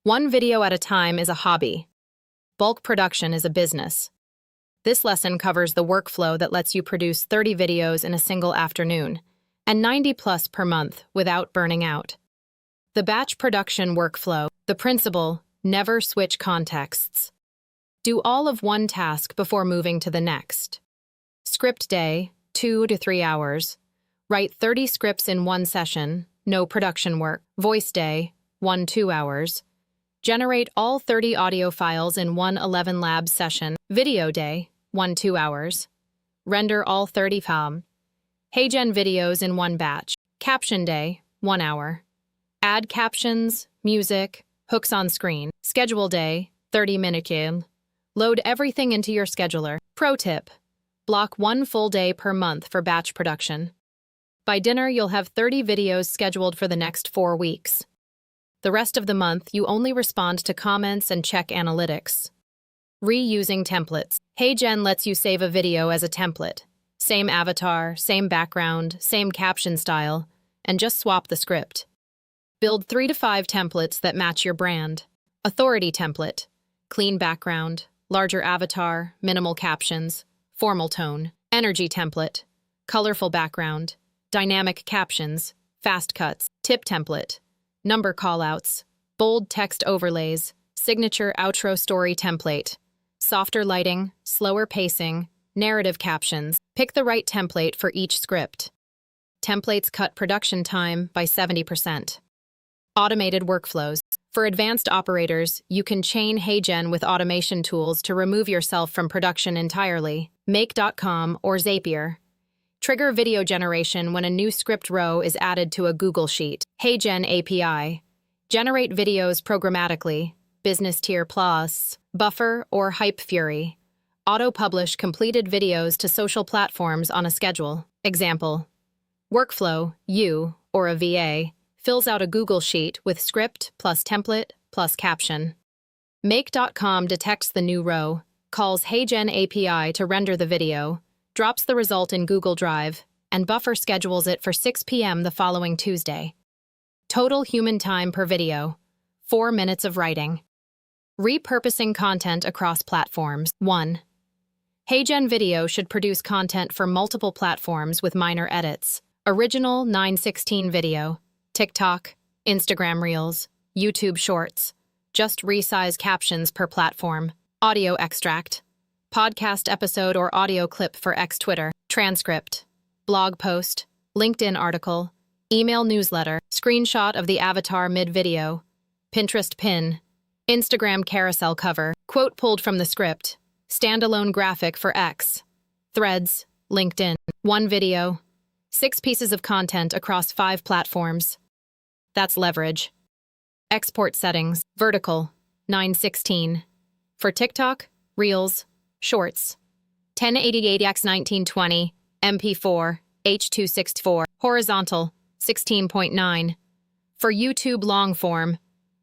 One video at a time is a hobby. Bulk production is a business. This lesson covers the workflow that lets you produce 30 videos in a single afternoon, and 90 plus per month without burning out. The batch production workflow, the principle, never switch contexts. Do all of one task before moving to the next. Script day, 2 to 3 hours. Write 30 scripts in one session, no production work. Voice day, 1-2 hours. Generate all 30 audio files in one 11 lab session. Video day, 1-2 hours. Render all 30 files. HeyGen videos in one batch. Caption day, 1 hour. Add captions, music, hooks on screen. Schedule day, 30-minute game. Load everything into your scheduler. Pro tip: block 1 full day per month for batch production. By dinner, you'll have 30 videos scheduled for the next 4 weeks. The rest of the month, you only respond to comments and check analytics. Reusing templates. HeyGen lets you save a video as a template. Same avatar, same background, same caption style, and just swap the script. Build 3 to 5 templates that match your brand. Authority template: clean background, larger avatar, minimal captions, formal tone. Energy template: colorful background, dynamic captions, fast cuts. Tip template: number callouts, bold text overlays, signature outro story template. Softer lighting, slower pacing, narrative captions. Pick the right template for each script. Templates cut production time by 70%. Automated workflows. For advanced operators, you can chain HeyGen with automation tools to remove yourself from production entirely. Make.com or Zapier. Trigger video generation when a new script row is added to a Google Sheet. HeyGen API. Generate videos programmatically. Business Tier Plus. Buffer or Hype Fury. Auto-publish completed videos to social platforms on a schedule. Example: workflow, you, or a VA, fills out a Google Sheet with script plus template plus caption. Make.com detects the new row, calls HeyGen API to render the video, drops the result in Google Drive, and Buffer schedules it for 6 p.m. the following Tuesday. Total human time per video: 4 minutes of writing. Repurposing content across platforms. 1. HeyGen Video should produce content for multiple platforms with minor edits. Original 9:16 video, TikTok, Instagram Reels, YouTube Shorts. Just resize captions per platform. Audio extract: podcast episode or audio clip for X Twitter. Transcript: blog post, LinkedIn article, email newsletter. Screenshot of the avatar mid-video. Pinterest pin. Instagram carousel cover. Quote pulled from the script. Standalone graphic for X. Threads, LinkedIn. 1 video. 6 pieces of content across 5 platforms. That's leverage. Export settings. Vertical, 9:16. For TikTok, Reels, Shorts. 1080x1920, MP4, H.264. Horizontal, 16.9. For YouTube long form,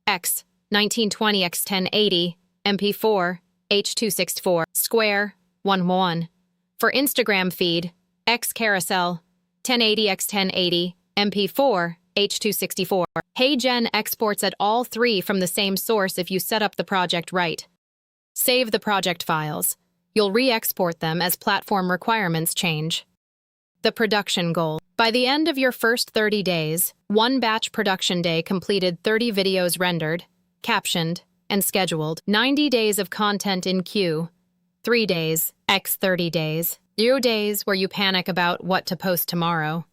X, 1920x1080, MP4, H.264. Square, 1:1. For Instagram feed, X carousel, 1080x1080, MP4, H.264. HeyGen exports at all 3 from the same source if you set up the project right. Save the project files. You'll re-export them as platform requirements change. The production goal. By the end of your first 30 days, 1 batch production day completed 30 videos rendered, captioned, and scheduled. 90 days of content in queue. 3 days, x 30 days. 0 days where you panic about what to post tomorrow.